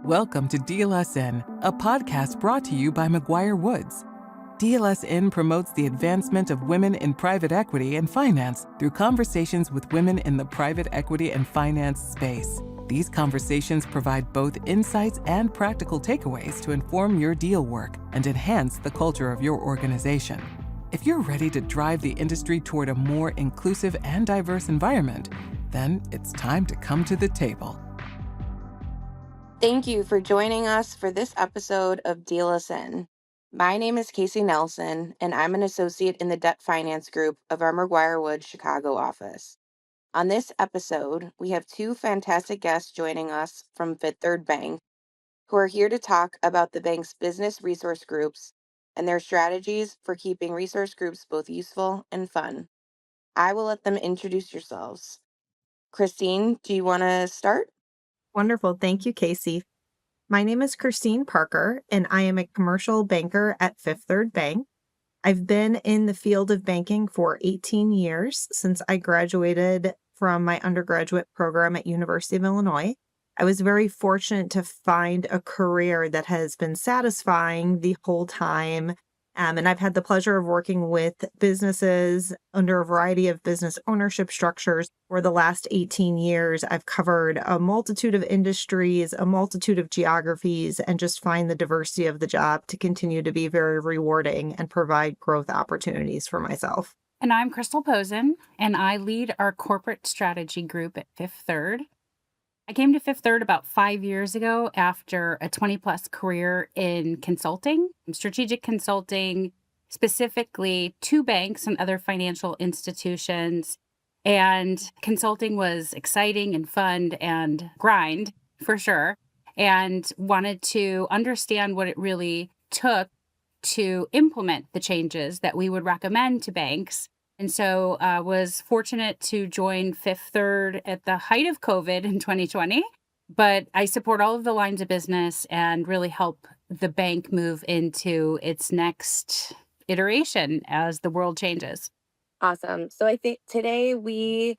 Welcome to DLSN, a podcast brought to you by McGuireWoods. DLSN promotes the advancement of women in private equity and finance through conversations with women in the private equity and finance space. These conversations provide both insights and practical takeaways to inform your deal work and enhance the culture of your organization. If you're ready to drive the industry toward a more inclusive and diverse environment, then it's time to come to the table. Thank you for joining us for this episode of DLSN. My name is Casey Nelson, and I'm an associate in the debt finance group of our McGuireWoods Chicago office. On this episode, we have two fantastic guests joining us from Fifth Third Bank, who are here to talk about the bank's business resource groups and their strategies for keeping resource groups both useful and fun. I will let them introduce yourselves. Kristine, do you want to start? Wonderful. Thank you, Casey. My name is Chrystal Pozin, and I am a commercial banker at Fifth Third Bank. I've been in the field of banking for 18 years since I graduated from my undergraduate program at University of Illinois. I was very fortunate to find a career that has been satisfying the whole time. And I've had the pleasure of working with businesses under a variety of business ownership structures. For the last 18 years, I've covered a multitude of industries, a multitude of geographies, and just find the diversity of the job to continue to be very rewarding and provide growth opportunities for myself. And I'm Chrystal Pozin, and I lead our corporate strategy group at Fifth Third. I came to Fifth Third about 5 years ago after a 20-plus career in consulting, strategic consulting, specifically to banks and other financial institutions. And consulting was exciting and fun and grind, for sure, and wanted to understand what it really took to implement the changes that we would recommend to banks. And so I was fortunate to join Fifth Third at the height of COVID in 2020, but I support all of the lines of business and really help the bank move into its next iteration as the world changes. Awesome. So I think today we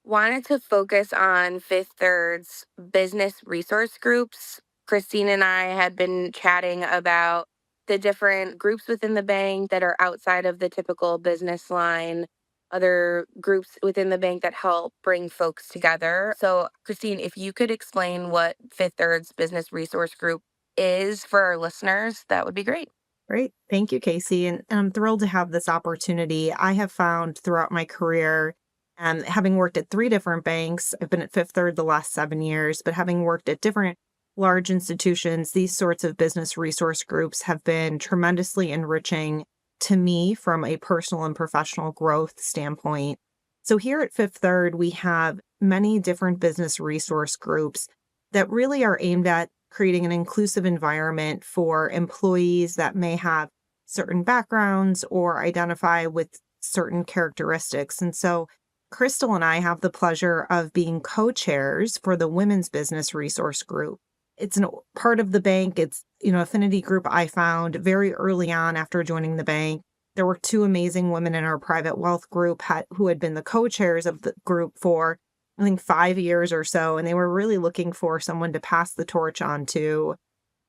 wanted to focus on Fifth Third's business resource groups. Kristine and I had been chatting about the different groups within the bank that are outside of the typical business line, other groups within the bank that help bring folks together. So, Kristine, if you could explain what Fifth Third's business resource group is for our listeners, that would be great. Great. Thank you, Casey. And I'm thrilled to have this opportunity. I have found throughout my career, having worked at 3 different banks, I've been at Fifth Third the last 7 years, but having worked at different large institutions, these sorts of business resource groups have been tremendously enriching to me from a personal and professional growth standpoint. So here at Fifth Third, we have many different business resource groups that really are aimed at creating an inclusive environment for employees that may have certain backgrounds or identify with certain characteristics. And so Chrystal and I have the pleasure of being co-chairs for the Women's Business Resource Group. It's a part of the bank. It's, affinity group I found very early on after joining the bank. There were 2 amazing women in our private wealth group who had been the co-chairs of the group for, I think, 5 years or so. And they were really looking for someone to pass the torch on to.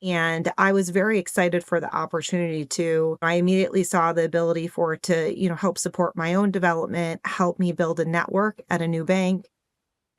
And I was very excited for the opportunity to. I immediately saw the ability for it to, help support my own development, help me build a network at a new bank,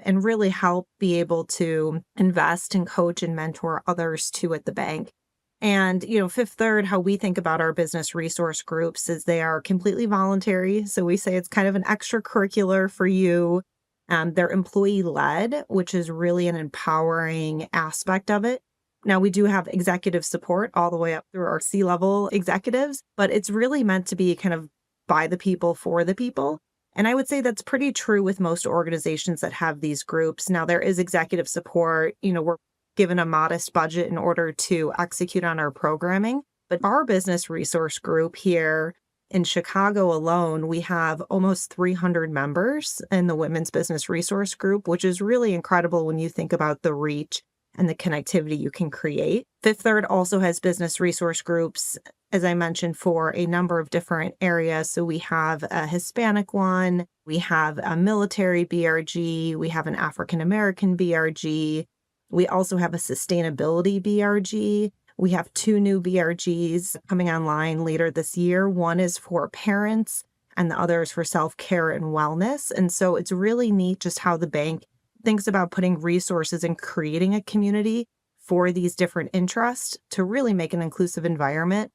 and really help be able to invest and coach and mentor others too at the bank. And, Fifth Third, how we think about our business resource groups is they are completely voluntary. So we say it's kind of an extracurricular for you. They're employee-led, which is really an empowering aspect of it. Now, we do have executive support all the way up through our C-level executives, but it's really meant to be kind of by the people, for the people. And I would say that's pretty true with most organizations that have these groups. Now, there is executive support. We're given a modest budget in order to execute on our programming. But our business resource group here in Chicago alone, we have almost 300 members in the Women's Business Resource Group, which is really incredible when you think about the reach and the connectivity you can create. Fifth Third also has business resource groups, as I mentioned, for a number of different areas. So we have a Hispanic one, we have a military BRG, we have an African American BRG, We also have a sustainability BRG. We have 2 new BRGs coming online later this year. One is for parents and the other is for self-care and wellness. And so it's really neat just how the bank thinks about putting resources and creating a community for these different interests to really make an inclusive environment.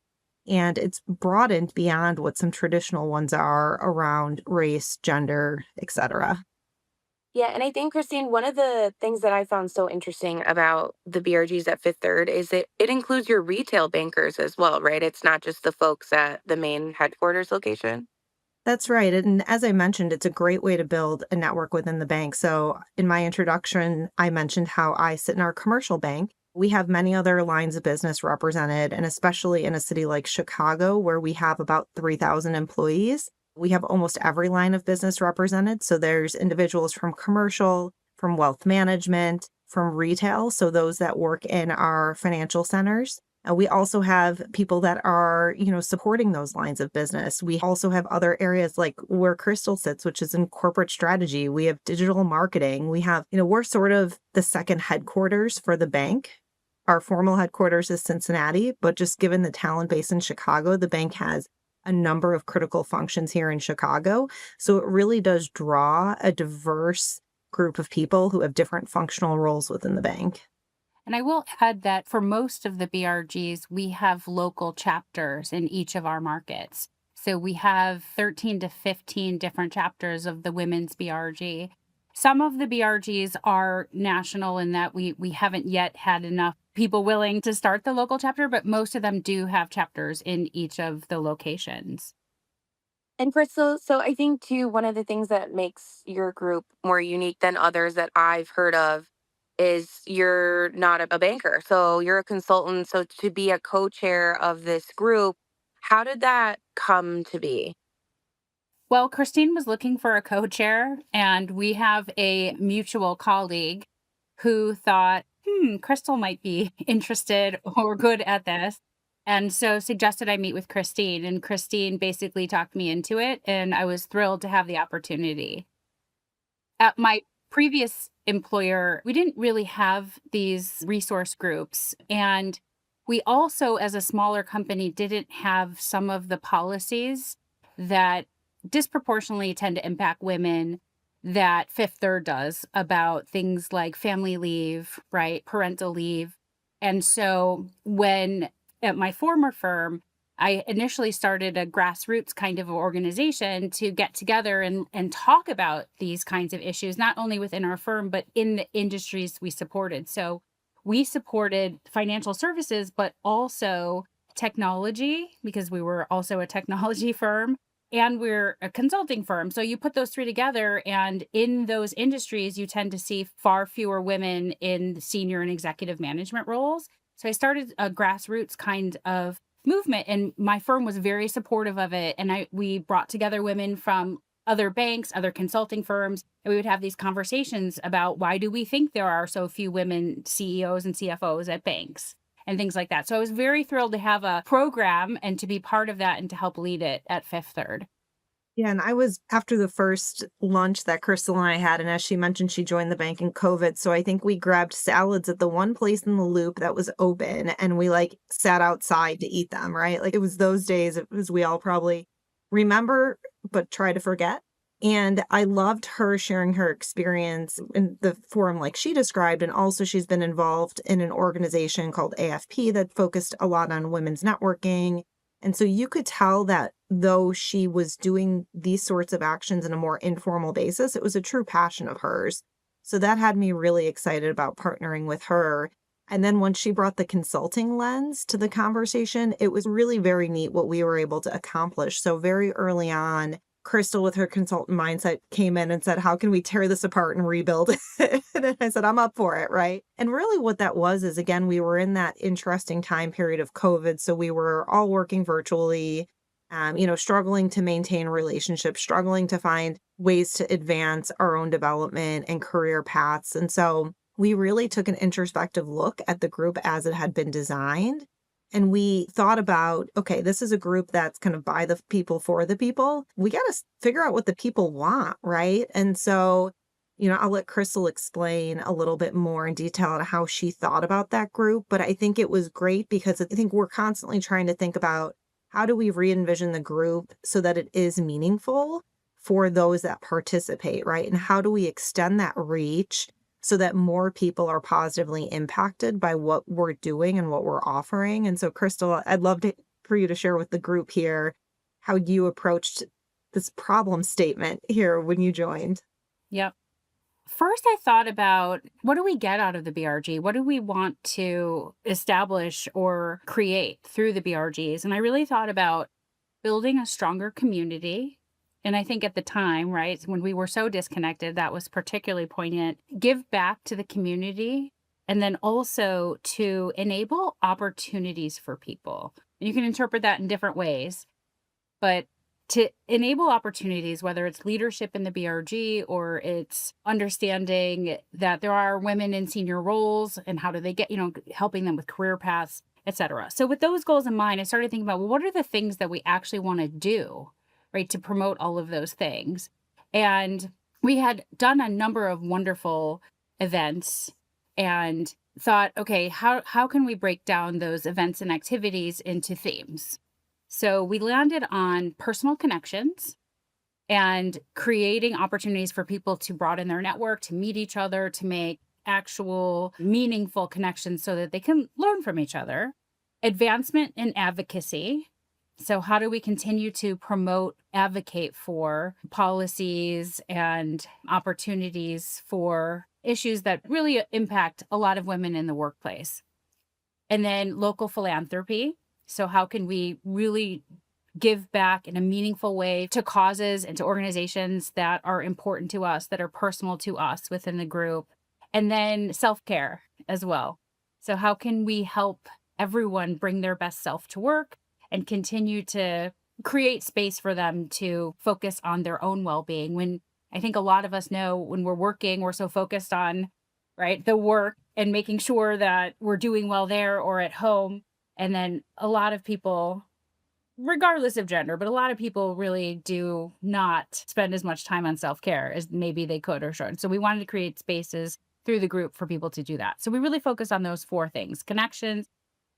And it's broadened beyond what some traditional ones are around race, gender, et cetera. Yeah, and I think, Kristine, one of the things that I found so interesting about the BRGs at Fifth Third is that it includes your retail bankers as well, right? It's not just the folks at the main headquarters location. That's right. And as I mentioned, it's a great way to build a network within the bank. So in my introduction, I mentioned how I sit in our commercial bank. We have many other lines of business represented, and especially in a city like Chicago, where we have about 3,000 employees, we have almost every line of business represented. So there's individuals from commercial, from wealth management, from retail. So those that work in our financial centers. We also have people that are, supporting those lines of business. We also have other areas like where Chrystal sits, which is in corporate strategy. We have digital marketing. We have, we're sort of the second headquarters for the bank. Our formal headquarters is Cincinnati, but just given the talent base in Chicago, the bank has a number of critical functions here in Chicago. So it really does draw a diverse group of people who have different functional roles within the bank. And I will add that for most of the BRGs, we have local chapters in each of our markets. So we have 13 to 15 different chapters of the women's BRG. Some of the BRGs are national in that we haven't yet had enough people willing to start the local chapter, but most of them do have chapters in each of the locations. And Crystal, so I think too, one of the things that makes your group more unique than others that I've heard of is you're not a banker. So you're a consultant. So to be a co-chair of this group, how did that come to be? Well, Kristine was looking for a co-chair, and we have a mutual colleague who thought, Crystal might be interested or good at this. And so suggested I meet with Kristine, and Kristine basically talked me into it, and I was thrilled to have the opportunity. At my previous employer, we didn't really have these resource groups. And we also, as a smaller company, didn't have some of the policies that disproportionately tend to impact women that Fifth Third does about things like family leave, right? Parental leave. And so when at my former firm, I initially started a grassroots kind of organization to get together and talk about these kinds of issues, not only within our firm, but in the industries we supported. So we supported financial services, but also technology, because we were also a technology firm and we're a consulting firm. So you put those three together, and in those industries, you tend to see far fewer women in senior and executive management roles. So I started a grassroots kind of movement, and my firm was very supportive of it. And we brought together women from other banks, other consulting firms, and we would have these conversations about why do we think there are so few women CEOs and CFOs at banks and things like that. So I was very thrilled to have a program and to be part of that and to help lead it at Fifth Third. Yeah, and I was after the first lunch that Chrystal and I had, and as she mentioned, she joined the bank in COVID. So I think we grabbed salads at the one place in the loop that was open, and we sat outside to eat them, right? Like it was those days, as we all probably remember, but try to forget. And I loved her sharing her experience in the forum like she described. And also she's been involved in an organization called AFP that focused a lot on women's networking. And so you could tell that though she was doing these sorts of actions on a more informal basis, it was a true passion of hers. So that had me really excited about partnering with her. And then when she brought the consulting lens to the conversation, it was really very neat what we were able to accomplish. So very early on, Chrystal, with her consultant mindset, came in and said, how can we tear this apart and rebuild it? And I said, I'm up for it, right? And really what that was is, again, we were in that interesting time period of COVID. So we were all working virtually, struggling to maintain relationships, struggling to find ways to advance our own development and career paths. And so we really took an introspective look at the group as it had been designed. And we thought about, okay, this is a group that's kind of by the people, for the people. We got to figure out what the people want, right? And so I'll let Chrystal explain a little bit more in detail on how she thought about that group, but I think it was great because I think we're constantly trying to think about how do we re-envision the group so that it is meaningful for those that participate, right? And how do we extend that reach so that more people are positively impacted by what we're doing and what we're offering? And so, Chrystal, I'd love for you to share with the group here how you approached this problem statement here when you joined. Yep. First, I thought about what do we get out of the BRG? What do we want to establish or create through the BRGs? And I really thought about building a stronger community. And I think at the time, right, when we were so disconnected, that was particularly poignant. Give back to the community and then also to enable opportunities for people. And you can interpret that in different ways, but to enable opportunities, whether it's leadership in the BRG or it's understanding that there are women in senior roles and how do they get, helping them with career paths, et cetera. So with those goals in mind, I started thinking about, well, what are the things that we actually want to do, right, to promote all of those things? And we had done a number of wonderful events and thought, okay, how can we break down those events and activities into themes? So we landed on personal connections and creating opportunities for people to broaden their network, to meet each other, to make actual meaningful connections so that they can learn from each other. Advancement in advocacy. So how do we continue to promote, advocate for policies and opportunities for issues that really impact a lot of women in the workplace? And then local philanthropy. So how can we really give back in a meaningful way to causes and to organizations that are important to us, that are personal to us within the group? And then self-care as well. So how can we help everyone bring their best self to work and continue to create space for them to focus on their own well-being? When I think a lot of us know when we're working, we're so focused on, right, the work and making sure that we're doing well there or at home. And then a lot of people, regardless of gender, but a lot of people really do not spend as much time on self-care as maybe they could or should. So we wanted to create spaces through the group for people to do that. So we really focus on those 4 things: connections,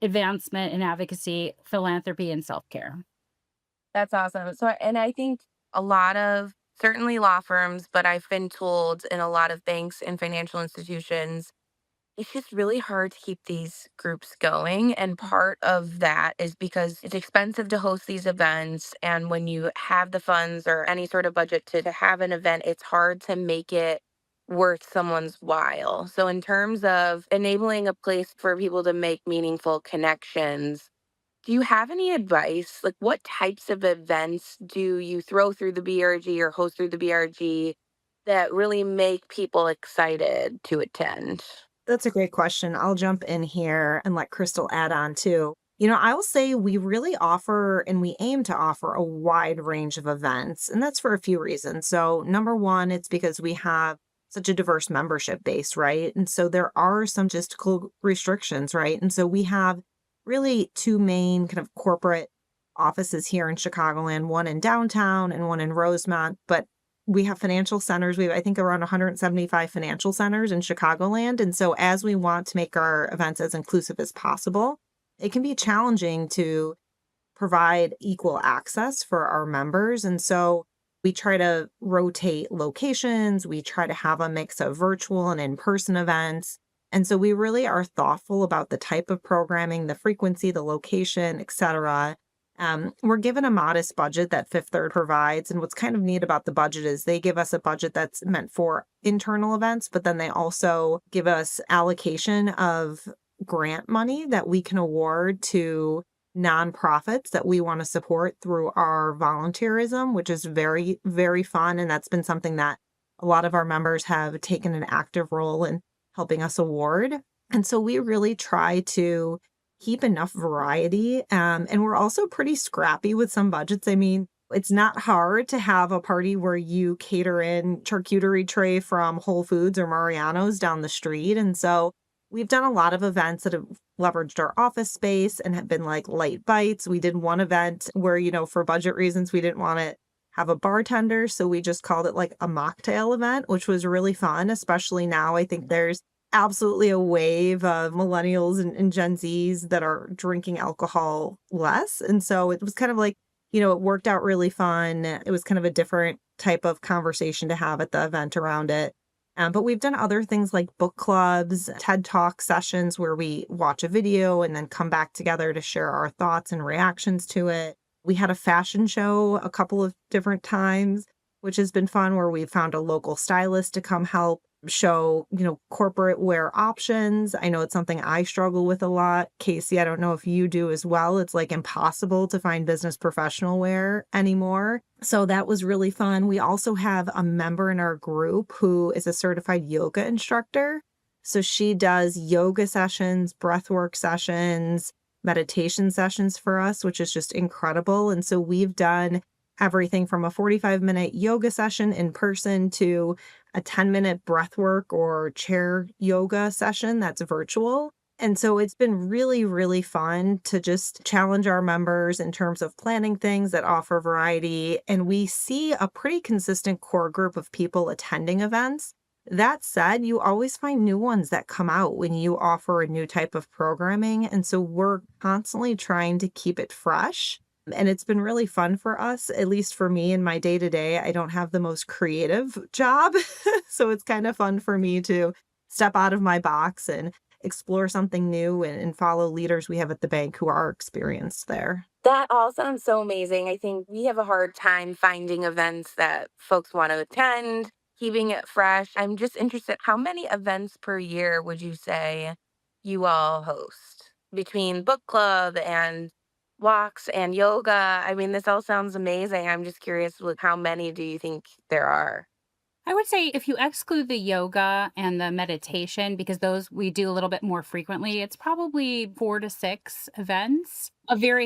advancement and advocacy, philanthropy, and self-care. That's awesome. So, and I think a lot of certainly law firms, but I've been told in a lot of banks and financial institutions, it's just really hard to keep these groups going. And part of that is because it's expensive to host these events. And when you have the funds or any sort of budget to have an event, it's hard to make it worth someone's while. So, in terms of enabling a place for people to make meaningful connections, do you have any advice? Like, what types of events do you throw through the BRG or host through the BRG that really make people excited to attend? That's a great question. I'll jump in here and let Chrystal add on too. I'll say we really offer and we aim to offer a wide range of events, and that's for a few reasons. So, number one, it's because we have such a diverse membership base, right? And so there are some logistical restrictions, right? And so we have really 2 main kind of corporate offices here in Chicagoland, one in downtown and one in Rosemont, but we have financial centers. We have, I think, around 175 financial centers in Chicagoland. And so as we want to make our events as inclusive as possible, it can be challenging to provide equal access for our members. And so we try to rotate locations. We try to have a mix of virtual and in-person events. And so we really are thoughtful about the type of programming, the frequency, the location, et cetera. We're given a modest budget that Fifth Third provides. And what's kind of neat about the budget is they give us a budget that's meant for internal events, but then they also give us allocation of grant money that we can award to nonprofits that we want to support through our volunteerism, which is very, very fun. And that's been something that a lot of our members have taken an active role in helping us award. And so we really try to keep enough variety. And we're also pretty scrappy with some budgets. I mean, it's not hard to have a party where you cater in charcuterie tray from Whole Foods or Mariano's down the street. And so we've done a lot of events that have leveraged our office space and have been like light bites. We did one event where, for budget reasons, we didn't want to have a bartender. So we just called it like a mocktail event, which was really fun, especially now. I think there's absolutely a wave of millennials and Gen Zs that are drinking alcohol less. And so it was kind of like, it worked out really fun. It was kind of a different type of conversation to have at the event around it. But we've done other things like book clubs, TED Talk sessions where we watch a video and then come back together to share our thoughts and reactions to it. We had a fashion show a couple of different times, which has been fun, where we found a local stylist to come help show, corporate wear options. I know it's something I struggle with a lot. Casey, I don't know if you do as well. It's like impossible to find business professional wear anymore. So that was really fun. We also have a member in our group who is a certified yoga instructor. So she does yoga sessions, breathwork sessions, meditation sessions for us, which is just incredible. And so we've done everything from a 45-minute yoga session in person to a 10-minute breathwork or chair yoga session that's virtual. And so it's been really, really fun to just challenge our members in terms of planning things that offer variety. And we see a pretty consistent core group of people attending events. That said, you always find new ones that come out when you offer a new type of programming. And so we're constantly trying to keep it fresh. And it's been really fun for us, at least for me in my day to day. I don't have the most creative job. So it's kind of fun for me to step out of my box and explore something new and follow leaders we have at the bank who are experienced there. That all sounds so amazing. I think we have a hard time finding events that folks want to attend, keeping it fresh. I'm just interested, how many events per year would you say you all host between book club and walks and yoga? I mean, this all sounds amazing. I'm just curious, like, how many do you think there are? I would say if you exclude the yoga and the meditation, because those we do a little bit more frequently, it's probably 4 to 6 events.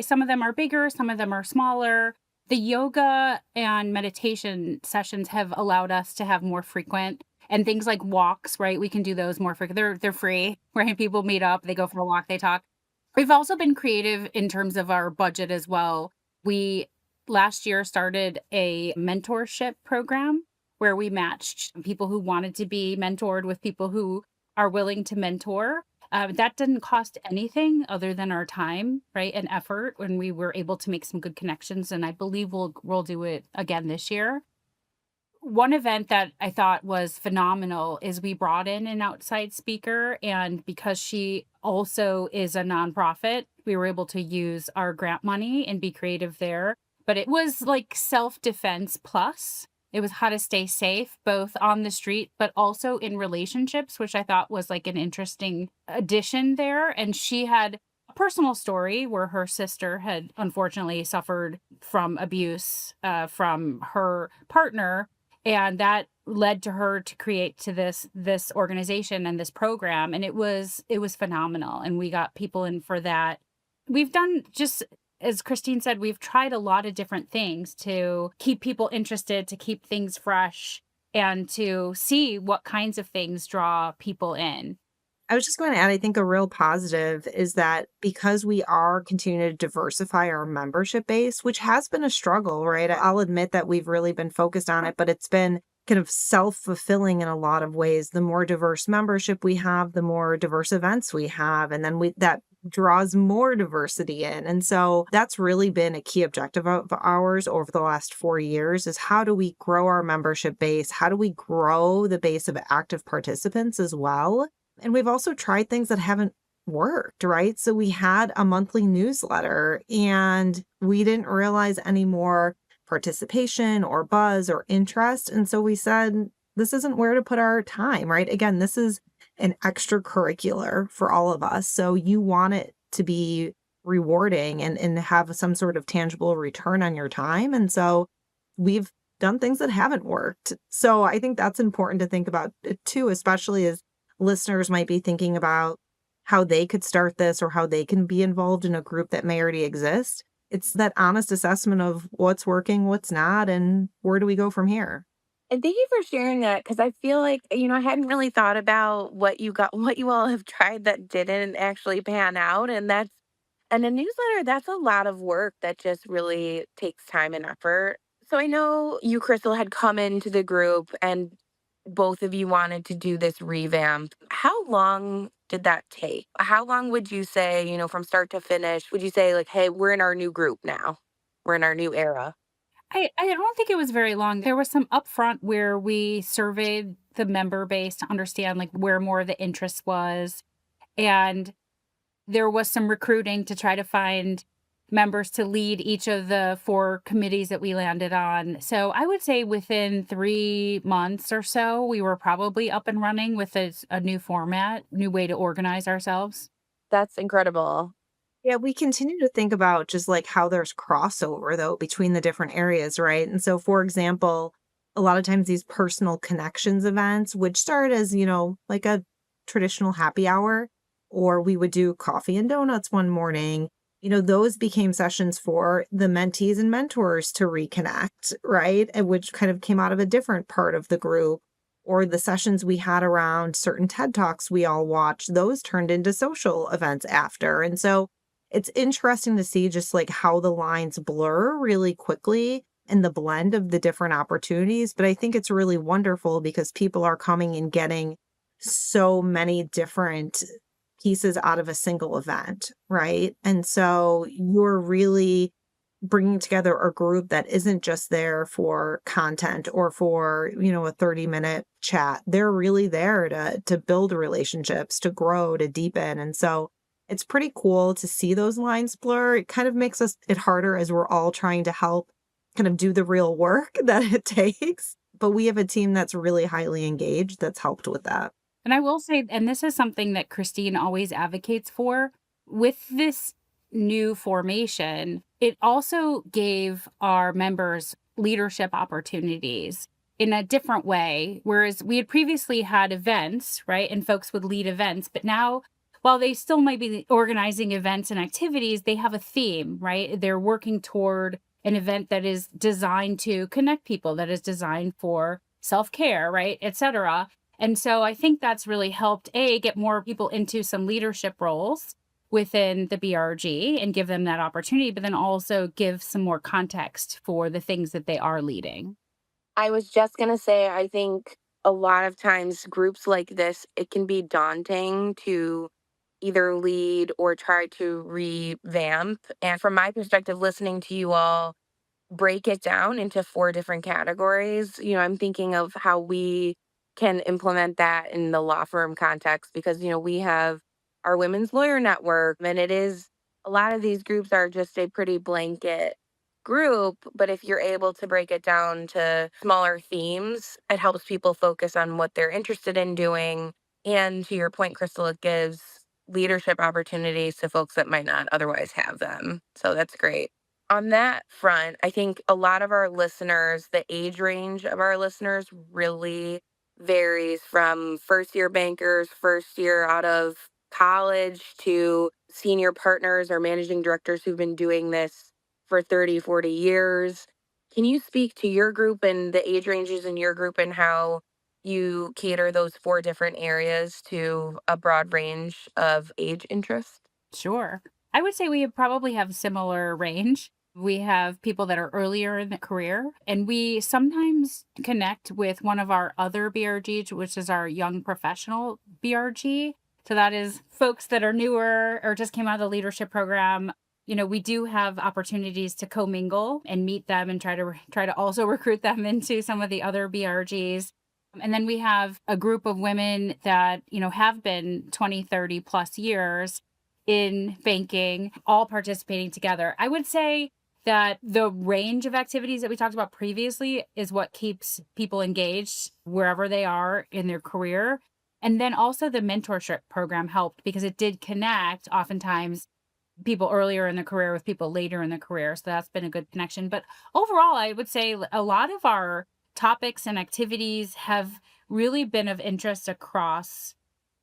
Some of them are bigger, some of them are smaller. The yoga and meditation sessions have allowed us to have more frequent, and things like walks, right? We can do those more frequent. They're free, right? People meet up, they go for a walk, they talk. We've also been creative in terms of our budget as well. We last year started a mentorship program where we matched people who wanted to be mentored with people who are willing to mentor. That didn't cost anything other than our time, right, and effort, when we were able to make some good connections. And I believe we'll do it again this year. One event that I thought was phenomenal is we brought in an outside speaker, and because she also is a nonprofit, we were able to use our grant money and be creative there. But it was like self-defense plus. It was how to stay safe, both on the street, but also in relationships, which I thought was like an interesting addition there. And she had a personal story where her sister had unfortunately suffered from abuse from her partner. And that led to her to create to this organization and this program. And it was phenomenal. And we got people in for that. We've done, just as Kristine said, we've tried a lot of different things to keep people interested, to keep things fresh, and to see what kinds of things draw people in. I was just going to add, I think a real positive is that because we are continuing to diversify our membership base, which has been a struggle, right? I'll admit that we've really been focused on it, but it's been kind of self-fulfilling in a lot of ways. The more diverse membership we have, the more diverse events we have, and then that draws more diversity in. And so that's really been a key objective of ours over the last 4 years, is how do we grow our membership base? How do we grow the base of active participants as well? And we've also tried things that haven't worked, right? So we had a monthly newsletter and we didn't realize any more participation or buzz or interest. And so we said, this isn't where to put our time, right? Again, this is an extracurricular for all of us. So you want it to be rewarding and have some sort of tangible return on your time. And so we've done things that haven't worked. So I think that's important to think about too, especially as listeners might be thinking about how they could start this or how they can be involved in a group that may already exist. It's that honest assessment of what's working, what's not, and where do we go from here? And thank you for sharing that, because I feel like, I hadn't really thought about what you all have tried that didn't actually pan out. And a newsletter, that's a lot of work that just really takes time and effort. So I know you, Crystal, had come into the group and both of you wanted to do this revamp. How long did that take? How long would you say, from start to finish, would you say, like, hey, we're in our new group now? We're in our new era. I don't think it was very long. There was some upfront where we surveyed the member base to understand like where more of the interest was. And there was some recruiting to try to find members to lead each of the 4 committees that we landed on. So I would say within 3 months or so, we were probably up and running with a new format, new way to organize ourselves. That's incredible. Yeah, we continue to think about just like how there's crossover though between the different areas, right? And so, for example, a lot of times these personal connections events, which start as, like a traditional happy hour, or we would do coffee and donuts one morning, those became sessions for the mentees and mentors to reconnect, right? And which kind of came out of a different part of the group. Or the sessions we had around certain TED Talks we all watched, those turned into social events after. And so, it's interesting to see just like how the lines blur really quickly and the blend of the different opportunities. But I think it's really wonderful because people are coming and getting so many different pieces out of a single event, right? And so you're really bringing together a group that isn't just there for content or for, a 30-minute chat. They're really there to build relationships, to grow, to deepen. And so it's pretty cool to see those lines blur. It kind of makes it harder as we're all trying to help kind of do the real work that it takes. But we have a team that's really highly engaged that's helped with that. And I will say, and this is something that Kristine always advocates for, with this new formation, it also gave our members leadership opportunities in a different way. Whereas we had previously had events, right? And folks would lead events, but now while they still might be organizing events and activities, they have a theme, right? They're working toward an event that is designed to connect people, that is designed for self-care, right, et cetera. And so I think that's really helped, get more people into some leadership roles within the BRG and give them that opportunity, but then also give some more context for the things that they are leading. I was just going to say, I think a lot of times groups like this, it can be daunting to either lead or try to revamp. And from my perspective, listening to you all break it down into 4 different categories, I'm thinking of how we can implement that in the law firm context because, we have our women's lawyer network, and it is a lot of these groups are just a pretty blanket group. But if you're able to break it down to smaller themes, it helps people focus on what they're interested in doing. And to your point, Crystal, it gives leadership opportunities to folks that might not otherwise have them. So that's great. On that front, I think a lot of our listeners, the age range of our listeners really varies from first year bankers, first year out of college to senior partners or managing directors who've been doing this for 30, 40 years. Can you speak to your group and the age ranges in your group and how you cater those 4 different areas to a broad range of age interest? Sure. I would say we probably have similar range. We have people that are earlier in the career, and we sometimes connect with one of our other BRGs, which is our young professional BRG. So that is folks that are newer or just came out of the leadership program. We do have opportunities to commingle and meet them and try to also recruit them into some of the other BRGs. And then we have a group of women that, have been 20, 30 plus years in banking, all participating together. I would say that the range of activities that we talked about previously is what keeps people engaged wherever they are in their career. And then also the mentorship program helped because it did connect oftentimes people earlier in the career with people later in the career. So that's been a good connection. But overall, I would say a lot of our topics and activities have really been of interest across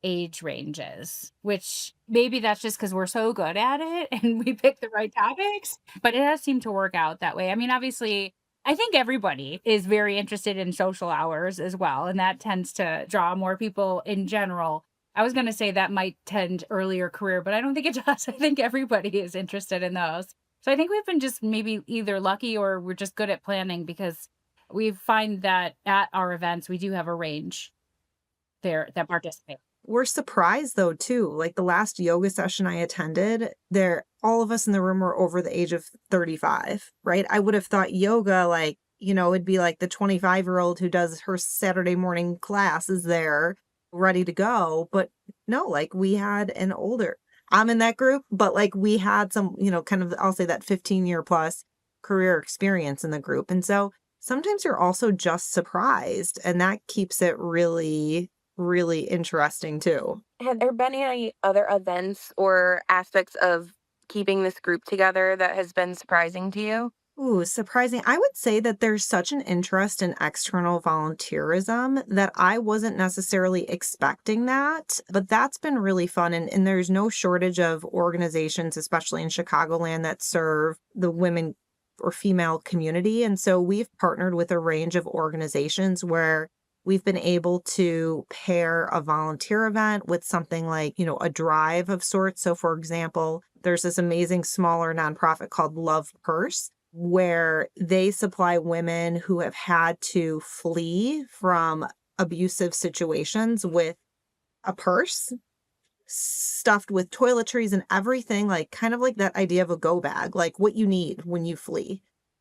age ranges, which maybe that's just because we're so good at it and we pick the right topics, but it has seemed to work out that way. I mean, obviously, I think everybody is very interested in social hours as well, and that tends to draw more people in general. I was going to say that might tend earlier career, but I don't think it does. I think everybody is interested in those. So I think we've been just maybe either lucky or we're just good at planning, because we find that at our events, we do have a range there that participate. We're surprised though too. Like the last yoga session I attended, there all of us in the room were over the age of 35, right? I would have thought yoga, like, it'd be like the 25-year-old who does her Saturday morning class is there ready to go. But no, like we had an older, I'm in that group, but like we had some, kind of, I'll say that 15-year plus career experience in the group. And so sometimes you're also just surprised, and that keeps it really really interesting too. Have there been any other events or aspects of keeping this group together that has been surprising to you? Ooh, surprising. I would say that there's such an interest in external volunteerism that I wasn't necessarily expecting that, but that's been really fun. And there's no shortage of organizations, especially in Chicagoland, that serve the women or female community. And so we've partnered with a range of organizations where we've been able to pair a volunteer event with something like, a drive of sorts. So, for example, there's this amazing smaller nonprofit called Love Purse, where they supply women who have had to flee from abusive situations with a purse stuffed with toiletries and everything, like kind of like that idea of a go bag, like what you need when you flee.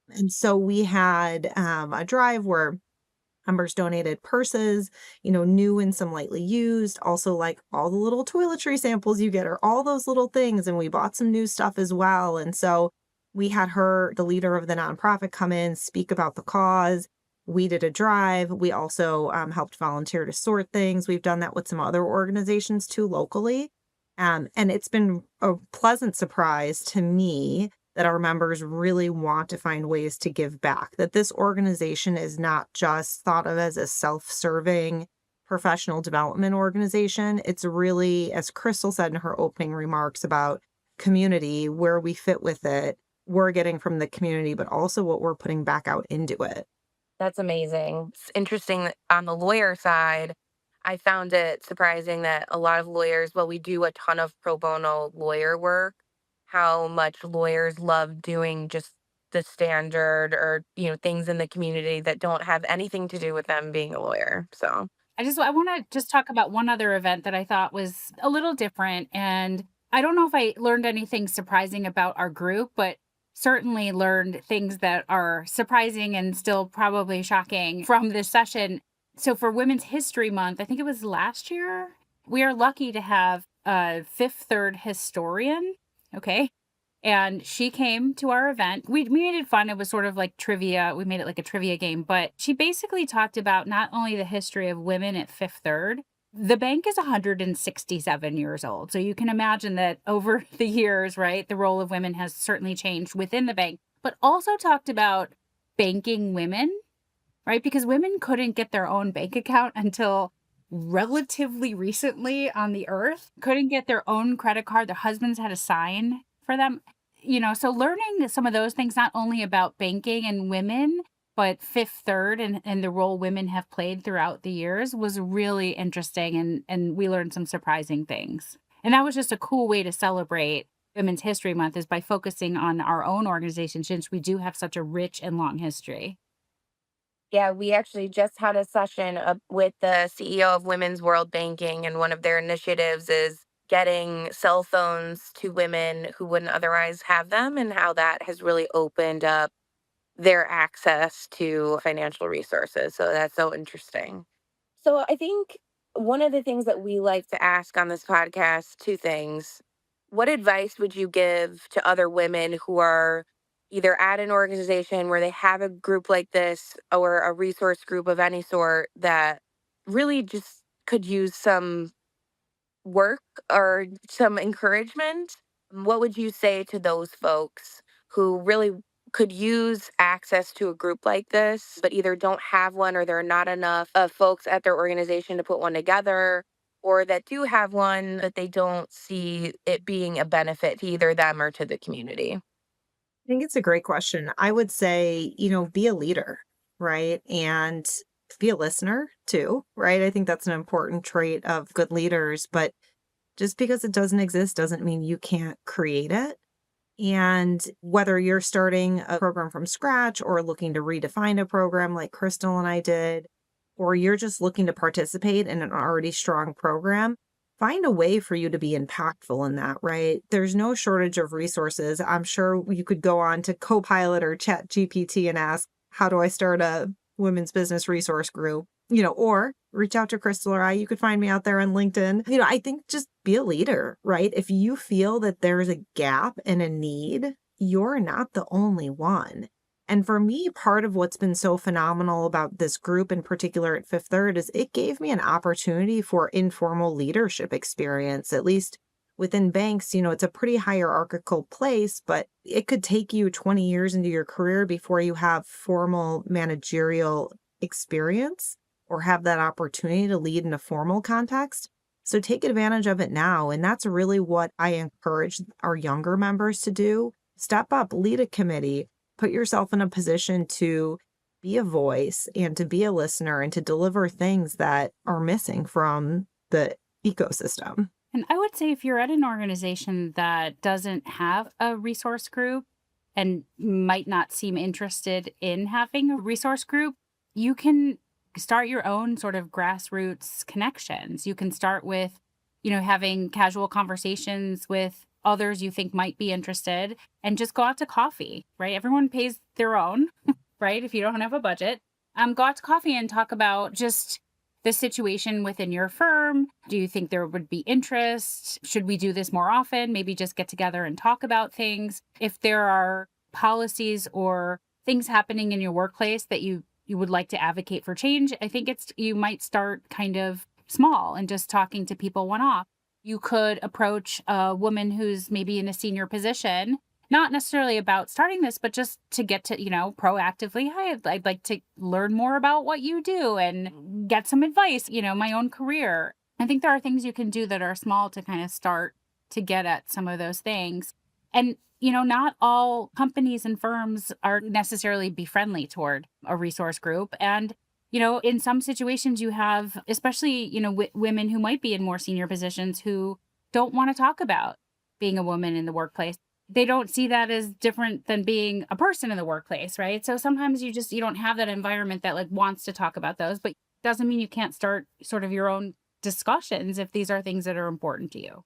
And so we had a drive where members donated purses, new and some lightly used, also like all the little toiletry samples you get or all those little things. And we bought some new stuff as well. And so we had her, the leader of the nonprofit, come in, speak about the cause. We did a drive. We also helped volunteer to sort things. We've done that with some other organizations too locally. And it's been a pleasant surprise to me that our members really want to find ways to give back, that this organization is not just thought of as a self-serving professional development organization. It's really, as Chrystal said in her opening remarks about community, where we fit with it, we're getting from the community, but also what we're putting back out into it. That's amazing. It's interesting that on the lawyer side, I found it surprising that a lot of lawyers, well, we do a ton of pro bono lawyer work, how much lawyers love doing just the standard or, things in the community that don't have anything to do with them being a lawyer. So, I want to just talk about one other event that I thought was a little different. And I don't know if I learned anything surprising about our group, but certainly learned things that are surprising and still probably shocking from this session. So for Women's History Month, I think it was last year, we are lucky to have a Fifth Third historian. Okay. And she came to our event. We made it fun. It was sort of like trivia. We made it like a trivia game, but she basically talked about not only the history of women at Fifth Third. The bank is 167 years old. So you can imagine that over the years, right, the role of women has certainly changed within the bank, but also talked about banking women, right? Because women couldn't get their own bank account until relatively recently on the earth, couldn't get their own credit card. Their husbands had to sign for them. So learning some of those things, not only about banking and women, but Fifth Third and the role women have played throughout the years was really interesting. And we learned some surprising things. And that was just a cool way to celebrate Women's History Month, is by focusing on our own organization, since we do have such a rich and long history. yeah, we actually just had a session with the CEO of Women's World Banking, and one of their initiatives is getting cell phones to women who wouldn't otherwise have them, and how that has really opened up their access to financial resources. So that's so interesting. So I think one of the things that we like to ask on this podcast, two things. What advice would you give to other women who are either at an organization where they have a group like this or a resource group of any sort that really just could use some work or some encouragement? What would you say to those folks who really could use access to a group like this, but either don't have one or there are not enough of folks at their organization to put one together, or that do have one, but they don't see it being a benefit to either them or to the community? I think it's a great question. I would say, be a leader, right? And be a listener too, right? I think that's an important trait of good leaders, but just because it doesn't exist doesn't mean you can't create it. And whether you're starting a program from scratch or looking to redefine a program like Crystal and I did, or you're just looking to participate in an already strong program, find a way for you to be impactful in that, right? There's no shortage of resources. I'm sure you could go on to Copilot or Chat GPT and ask, how do I start a women's business resource group? Or reach out to Crystal or I. You could find me out there on LinkedIn. I think just be a leader, right? If you feel that there's a gap and a need, you're not the only one. And for me, part of what's been so phenomenal about this group in particular at Fifth Third is it gave me an opportunity for informal leadership experience, at least within banks. It's a pretty hierarchical place, but it could take you 20 years into your career before you have formal managerial experience or have that opportunity to lead in a formal context. So take advantage of it now. And that's really what I encourage our younger members to do. Step up, lead a committee, put yourself in a position to be a voice and to be a listener and to deliver things that are missing from the ecosystem. And I would say if you're at an organization that doesn't have a resource group and might not seem interested in having a resource group, you can start your own sort of grassroots connections. You can start with, having casual conversations with others you think might be interested and just go out to coffee, right? Everyone pays their own, right? If you don't have a budget, go out to coffee and talk about just the situation within your firm. Do you think there would be interest? Should we do this more often? Maybe just get together and talk about things. If there are policies or things happening in your workplace that you would like to advocate for change, I think you might start kind of small and just talking to people one-off. You could approach a woman who's maybe in a senior position, not necessarily about starting this, but just to get to, proactively, hi, I'd like to learn more about what you do and get some advice, my own career. I think there are things you can do that are small to kind of start to get at some of those things. And, not all companies and firms are necessarily be friendly toward a resource group. And, in some situations you have, especially, women who might be in more senior positions who don't want to talk about being a woman in the workplace. They don't see that as different than being a person in the workplace, right? So sometimes you don't have that environment that like wants to talk about those, but doesn't mean you can't start sort of your own discussions if these are things that are important to you.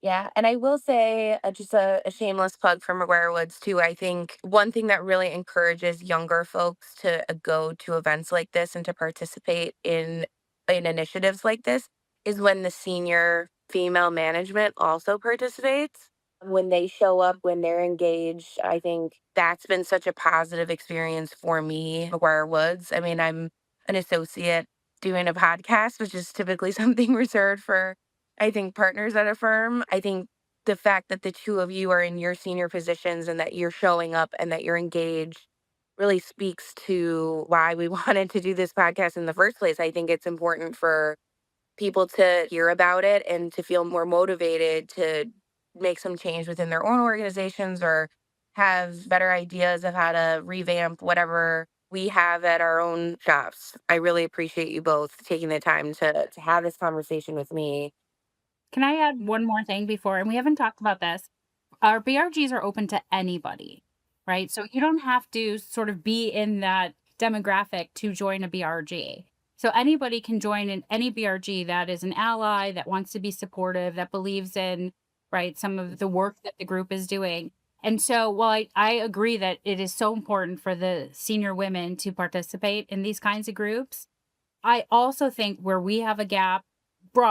Yeah, and I will say just a shameless plug for McGuireWoods too. I think one thing that really encourages younger folks to go to events like this and to participate in initiatives like this is when the senior female management also participates. When they show up, when they're engaged, I think that's been such a positive experience for me, McGuireWoods. I mean, I'm an associate doing a podcast, which is typically something reserved for I think partners at a firm. I think the fact that the two of you are in your senior positions and that you're showing up and that you're engaged really speaks to why we wanted to do this podcast in the first place. I think it's important for people to hear about it and to feel more motivated to make some change within their own organizations or have better ideas of how to revamp whatever we have at our own shops. I really appreciate you both taking the time to have this conversation with me. Can I add one more thing before? And we haven't talked about this. Our BRGs are open to anybody, right? So you don't have to sort of be in that demographic to join a BRG. So anybody can join in any BRG that is an ally, that wants to be supportive, that believes in, right, some of the work that the group is doing. And so while I agree that it is so important for the senior women to participate in these kinds of groups, I also think where we have a gap,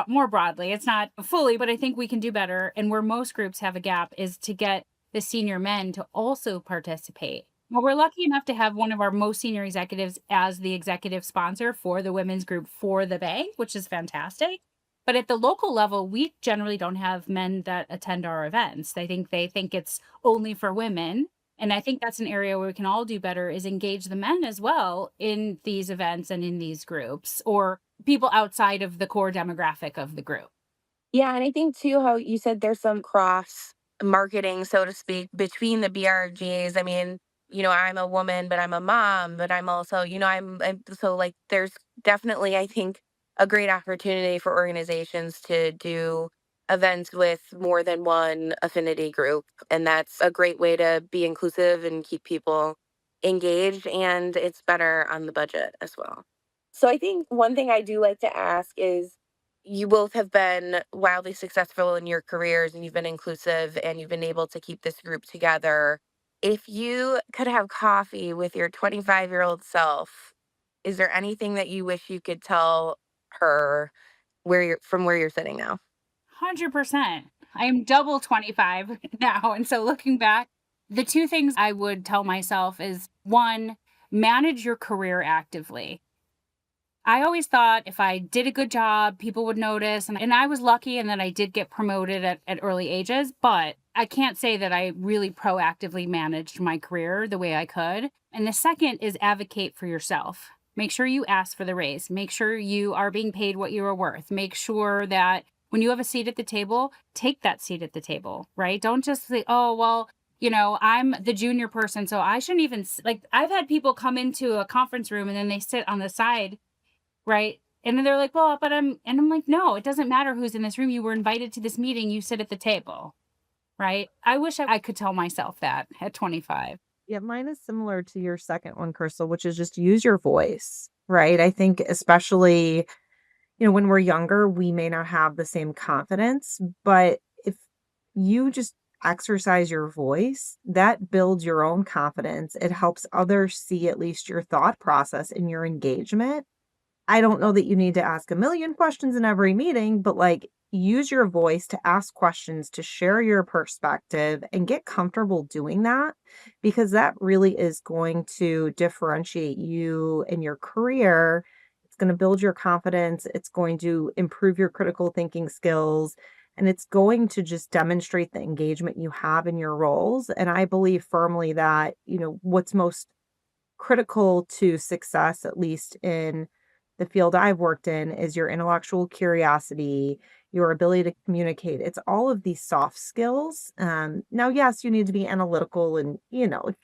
more broadly, it's not fully, but I think we can do better. And where most groups have a gap is to get the senior men to also participate. Well, we're lucky enough to have one of our most senior executives as the executive sponsor for the women's group for the bank, which is fantastic. But at the local level, we generally don't have men that attend our events. They think it's only for women. And I think that's an area where we can all do better is engage the men as well in these events and in these groups or people outside of the core demographic of the group. Yeah, and I think too how you said there's some cross marketing, so to speak, between the BRGs. I mean, I'm a woman, but I'm a mom, but I'm also, I'm so like there's definitely I think a great opportunity for organizations to do events with more than one affinity group. And that's a great way to be inclusive and keep people engaged. And it's better on the budget as well. So I think one thing I do like to ask is, you both have been wildly successful in your careers and you've been inclusive and you've been able to keep this group together. If you could have coffee with your 25-year-old self, is there anything that you wish you could tell her where you're sitting now? 100%. I am double 25 now. And so looking back, the two things I would tell myself is, one, manage your career actively. I always thought if I did a good job, people would notice. And I was lucky in that I did get promoted at early ages, but I can't say that I really proactively managed my career the way I could. And the second is advocate for yourself. Make sure you ask for the raise. Make sure you are being paid what you are worth. Make sure that when you have a seat at the table, take that seat at the table, right? Don't just say, oh, well, I'm the junior person, so I shouldn't even, I've had people come into a conference room and then they sit on the side, right? And then they're like, well, I'm like, no, it doesn't matter who's in this room. You were invited to this meeting. You sit at the table, right? I wish I could tell myself that at 25. Yeah, mine is similar to your second one, Chrystal, which is just use your voice, right? I think especially, when we're younger, we may not have the same confidence, but if you just exercise your voice, that builds your own confidence. It helps others see at least your thought process and your engagement. I don't know that you need to ask a million questions in every meeting, but use your voice to ask questions, to share your perspective and get comfortable doing that, because that really is going to differentiate you in your career. It's going to build your confidence. It's going to improve your critical thinking skills, and it's going to just demonstrate the engagement you have in your roles. And I believe firmly that, what's most critical to success, at least in the field I've worked in, is your intellectual curiosity, your ability to communicate. It's all of these soft skills. Now, yes, you need to be analytical and,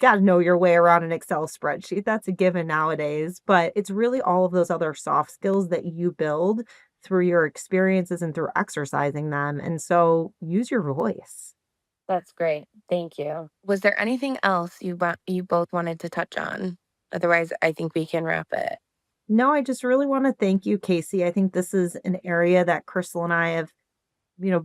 got to know your way around an Excel spreadsheet. That's a given nowadays. But it's really all of those other soft skills that you build through your experiences and through exercising them. And so use your voice. That's great. Thank you. Was there anything else you both wanted to touch on? Otherwise, I think we can wrap it. No, I just really want to thank you, Casey. I think this is an area that Chrystal and I have,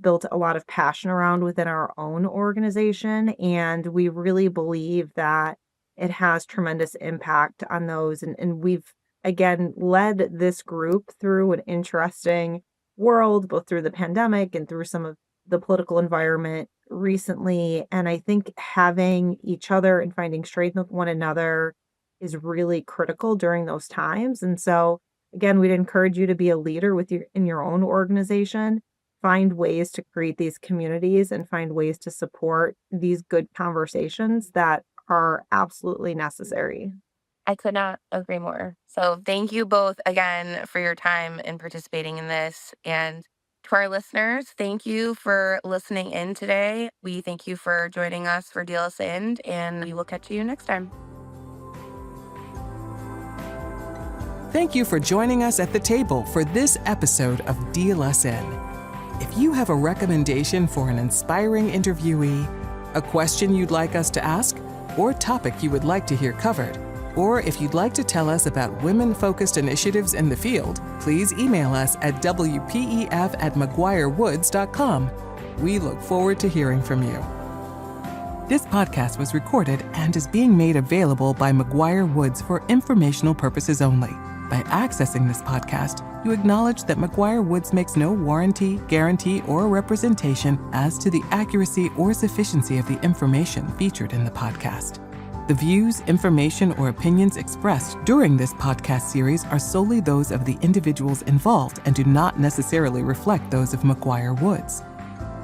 built a lot of passion around within our own organization. And we really believe that it has tremendous impact on those. And we've, again, led this group through an interesting world, both through the pandemic and through some of the political environment recently. And I think having each other and finding strength with one another is really critical during those times. And so, again, we'd encourage you to be a leader in your own organization, find ways to create these communities and find ways to support these good conversations that are absolutely necessary. I could not agree more. So thank you both again for your time and participating in this. And to our listeners, thank you for listening in today. We thank you for joining us for Deal Us In, and we will catch you next time. Thank you for joining us at the table for this episode of Deal Us In. If you have a recommendation for an inspiring interviewee, a question you'd like us to ask, or topic you would like to hear covered, or if you'd like to tell us about women-focused initiatives in the field, please email us at wpef@McGuireWoods.com. We look forward to hearing from you. This podcast was recorded and is being made available by McGuireWoods for informational purposes only. By accessing this podcast, you acknowledge that McGuireWoods makes no warranty, guarantee, or representation as to the accuracy or sufficiency of the information featured in the podcast. The views, information, or opinions expressed during this podcast series are solely those of the individuals involved and do not necessarily reflect those of McGuireWoods.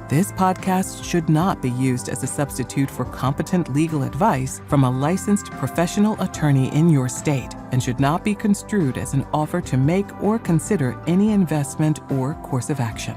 This podcast should not be used as a substitute for competent legal advice from a licensed professional attorney in your state and should not be construed as an offer to make or consider any investment or course of action.